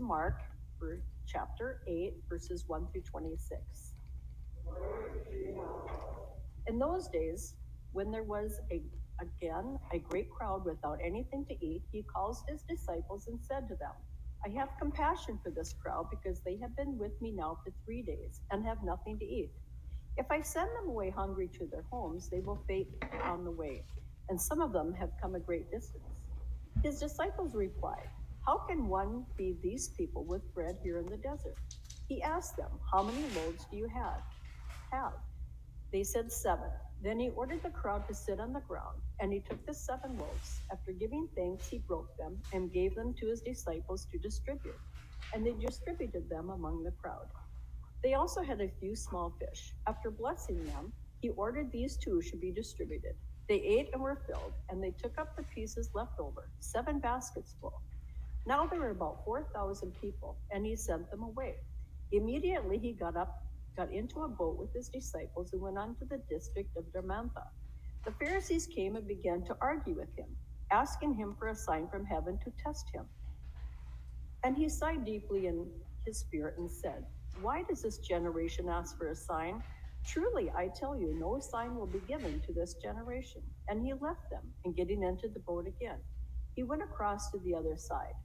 Mark for chapter 8, verses 1 through 26. In those days, when there was again a great crowd without anything to eat, he calls his disciples and said to them, I have compassion for this crowd because they have been with me now for 3 days and have nothing to eat. If I send them away hungry to their homes, they will faint on the way, and some of them have come a great distance. His disciples replied, How can one feed these people with bread here in the desert? He asked them, How many loaves do you have? They said 7. Then he ordered the crowd to sit on the ground, and he took the 7 loaves. After giving thanks, he broke them and gave them to his disciples to distribute, and they distributed them among the crowd. They also had a few small fish. After blessing them, he ordered these 2 should be distributed. They ate and were filled, and they took up the pieces left over, 7 baskets full. Now there were about 4,000 people, and he sent them away. Immediately he got into a boat with his disciples and went on to the district of Dalmanutha. The Pharisees came and began to argue with him, asking him for a sign from heaven to test him. And he sighed deeply in his spirit and said, Why does this generation ask for a sign? Truly, I tell you, no sign will be given to this generation. And he left them, and getting into the boat again, he went across to the other side.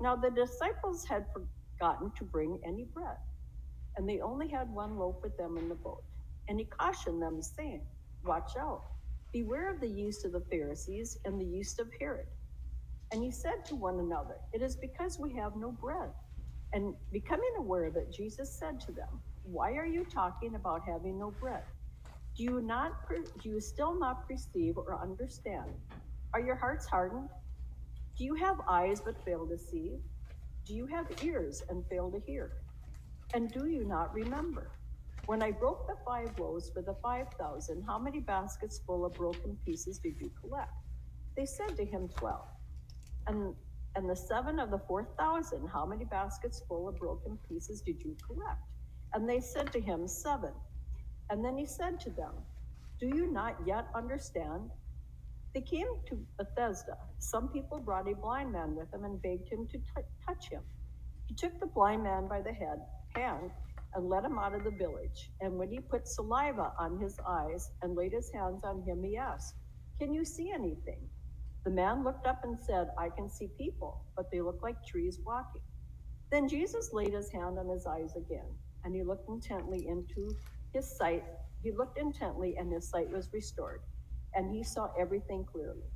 Now the disciples had forgotten to bring any bread, and they only had 1 loaf with them in the boat. And he cautioned them, saying, Watch out, beware of the yeast of the Pharisees and the yeast of Herod. And he said to one another, It is because we have no bread. And becoming aware of it, Jesus said to them, Why are you talking about having no bread? Do you still not perceive or understand? Are your hearts hardened? Do you have eyes but fail to see? Do you have ears and fail to hear? And do you not remember? When I broke the 5 loaves for the 5,000, how many baskets full of broken pieces did you collect? They said to him, 12. And the 7 of the 4,000, how many baskets full of broken pieces did you collect? And they said to him, 7. And then he said to them, Do you not yet understand? They came to Bethesda. Some people brought a blind man with them and begged him to touch him. He took the blind man by the hand and led him out of the village. And when he put saliva on his eyes and laid his hands on him, he asked, Can you see anything? The man looked up and said, I can see people, but they look like trees walking. Then Jesus laid his hand on his eyes again, and he looked intently into his sight. He looked intently, and his sight was restored, and he saw everything clearly.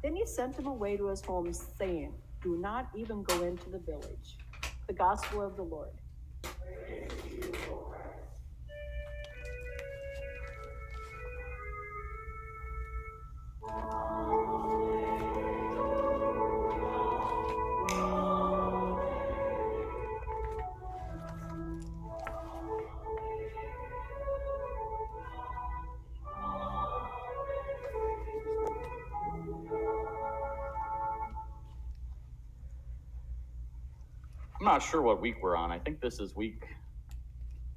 Then he sent him away to his home, saying, Do not even go into the village. The Gospel of the Lord. I'm not sure what week we're on. I think this is week,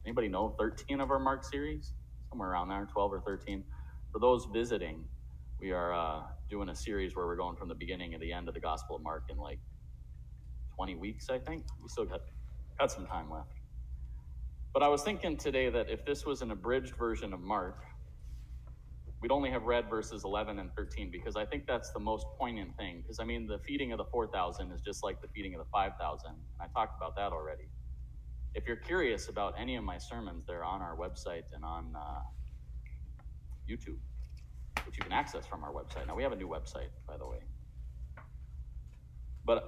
anybody know, 13 of our Mark series? Somewhere around there, 12 or 13. For those visiting, we are doing a series where we're going from the beginning to the end of the Gospel of Mark in like 20 weeks, I think. We still got some time left. But I was thinking today that if this was an abridged version of Mark, we'd only have read verses 11 and 13 because I think that's the most poignant thing. Because, I mean, the feeding of the 4,000 is just like the feeding of the 5,000. And I talked about that already. If you're curious about any of my sermons, they're on our website and on YouTube, which you can access from our website. Now, we have a new website, by the way. But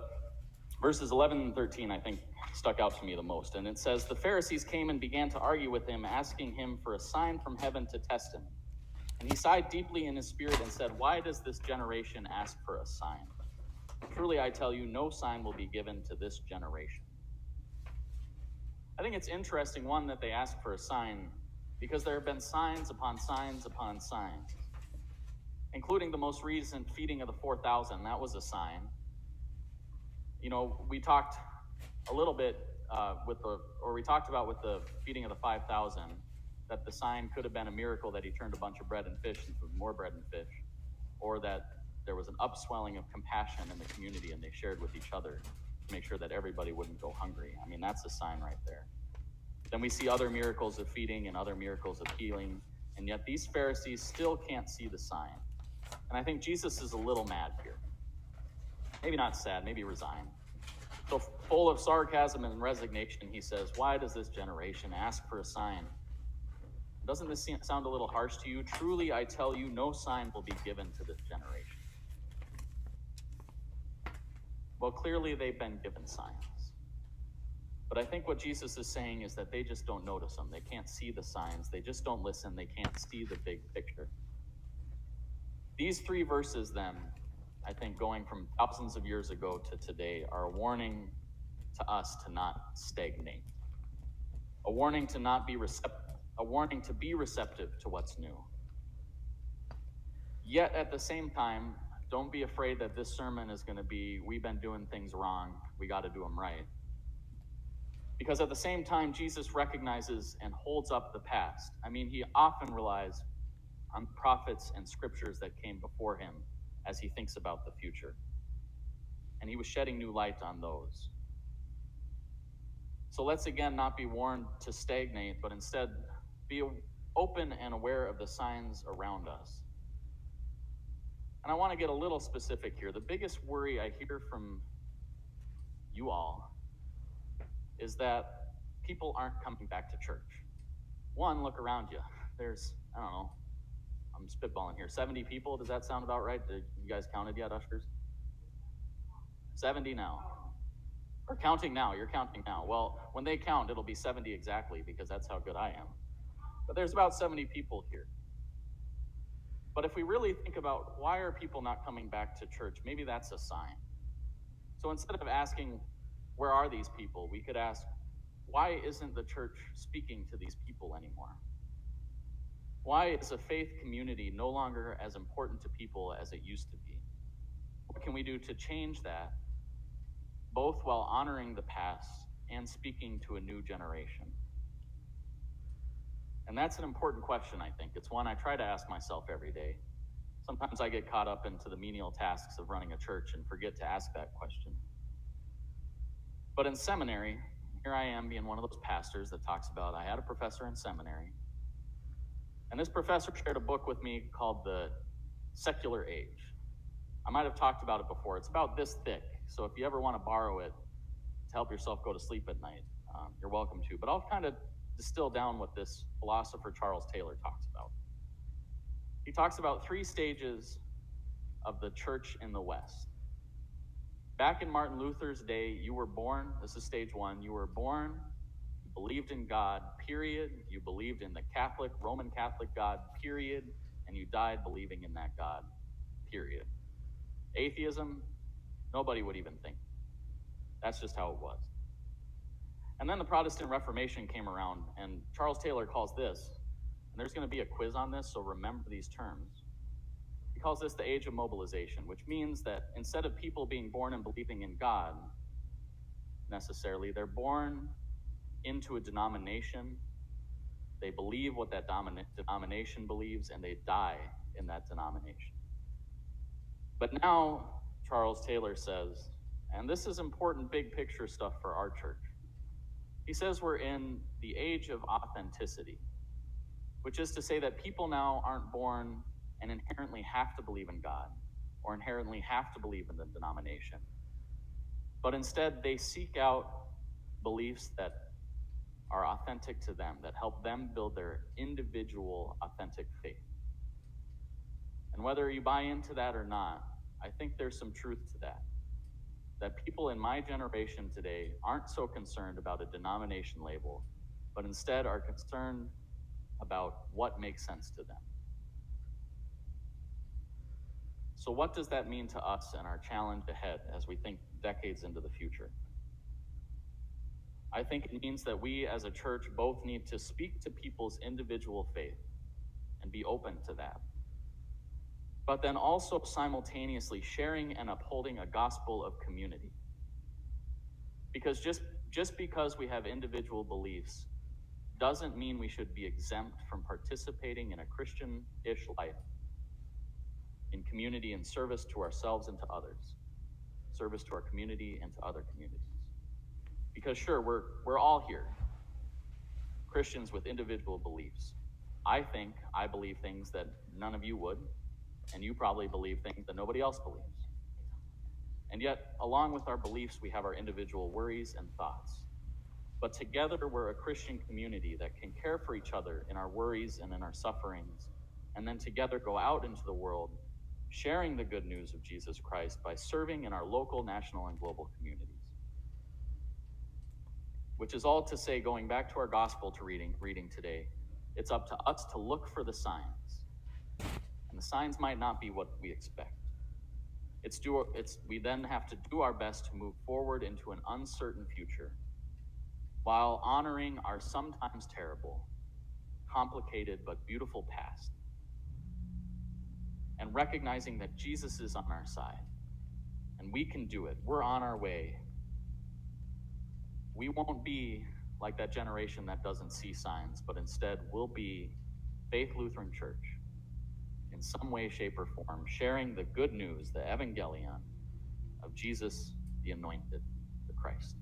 verses 11 and 13, I think, stuck out to me the most. And it says, The Pharisees came and began to argue with him, asking him for a sign from heaven to test him. And he sighed deeply in his spirit and said, Why does this generation ask for a sign? Truly, I tell you, no sign will be given to this generation. I think it's interesting, one, that they ask for a sign because there have been signs upon signs upon signs, including the most recent feeding of the 4,000. That was a sign. You know, we talked a little bit we talked about with the feeding of the 5,000, that the sign could have been a miracle that he turned a bunch of bread and fish into more bread and fish, or that there was an upswelling of compassion in the community and they shared with each other. to make sure that everybody wouldn't go hungry. I mean, that's a sign right there. Then we see other miracles of feeding and other miracles of healing, and yet these Pharisees still can't see the sign. And I think Jesus is a little mad here. Maybe not sad, maybe resigned. So full of sarcasm and resignation, he says, "Why does this generation ask for a sign? Doesn't this sound a little harsh to you? Truly, I tell you, no sign will be given to this generation." Well, clearly they've been given signs. But I think what Jesus is saying is that they just don't notice them. They can't see the signs. They just don't listen. They can't see the big picture. These 3 verses then, I think going from thousands of years ago to today, are a warning to us to not stagnate. A warning to not be receptive, a warning to be receptive to what's new. Yet at the same time, don't be afraid that this sermon is going to be, we've been doing things wrong, we got to do them right. Because at the same time, Jesus recognizes and holds up the past. I mean, he often relies on prophets and scriptures that came before him as he thinks about the future. And he was shedding new light on those. So let's again not be warned to stagnate, but instead be open and aware of the signs around us. And I want to get a little specific here. The biggest worry I hear from you all is that people aren't coming back to church. One, look around you. There's, I don't know, I'm spitballing here, 70 people. Does that sound about right? Did you guys counted yet, ushers? 70 now. Or counting now, you're counting now. Well, when they count, it'll be 70 exactly because that's how good I am. But there's about 70 people here. But if we really think about why are people not coming back to church, maybe that's a sign. So instead of asking, where are these people? We could ask, why isn't the church speaking to these people anymore? Why is a faith community no longer as important to people as it used to be? What can we do to change that, both while honoring the past and speaking to a new generation? And that's an important question, I think. It's one I try to ask myself every day. Sometimes I get caught up into the menial tasks of running a church and forget to ask that question. But in seminary, here I am being one of those pastors that talks about, I had a professor in seminary, and this professor shared a book with me called The Secular Age. I might have talked about it before. It's about this thick, so if you ever want to borrow it to help yourself go to sleep at night, you're welcome to. But I'll kind of distill down what this philosopher Charles Taylor talks about. He talks about 3 stages of the church in the West. Back in Martin Luther's day, you were born, this is stage 1, you were born, you believed in God, period. You believed in the Catholic, Roman Catholic God, period. And you died believing in that God, period. Atheism, nobody would even think. That's just how it was. And then the Protestant Reformation came around, and Charles Taylor calls this, and there's going to be a quiz on this, so remember these terms. He calls this the age of mobilization, which means that instead of people being born and believing in God, necessarily, they're born into a denomination, they believe what that denomination believes, and they die in that denomination. But now, Charles Taylor says, and this is important big picture stuff for our church, he says we're in the age of authenticity, which is to say that people now aren't born and inherently have to believe in God or inherently have to believe in the denomination. But instead, they seek out beliefs that are authentic to them, that help them build their individual authentic faith. And whether you buy into that or not, I think there's some truth to that. That people in my generation today aren't so concerned about a denomination label, but instead are concerned about what makes sense to them. So what does that mean to us and our challenge ahead as we think decades into the future? I think it means that we as a church both need to speak to people's individual faith and be open to that, but then also simultaneously sharing and upholding a gospel of community. Because just because we have individual beliefs doesn't mean we should be exempt from participating in a Christian-ish life, in community and service to ourselves and to others. service to our community and to other communities. Because sure, we're all here, Christians with individual beliefs. I believe things that none of you would, and you probably believe things that nobody else believes. And yet, along with our beliefs, we have our individual worries and thoughts. But together, we're a Christian community that can care for each other in our worries and in our sufferings, and then together go out into the world, sharing the good news of Jesus Christ by serving in our local, national, and global communities. Which is all to say, going back to our gospel to reading today, it's up to us to look for the signs. And the signs might not be what we expect. We then have to do our best to move forward into an uncertain future while honoring our sometimes terrible, complicated, but beautiful past. And recognizing that Jesus is on our side. And we can do it. We're on our way. We won't be like that generation that doesn't see signs, but instead we'll be Faith Lutheran Church in some way, shape, or form, sharing the good news, the evangelion of Jesus, the anointed, the Christ.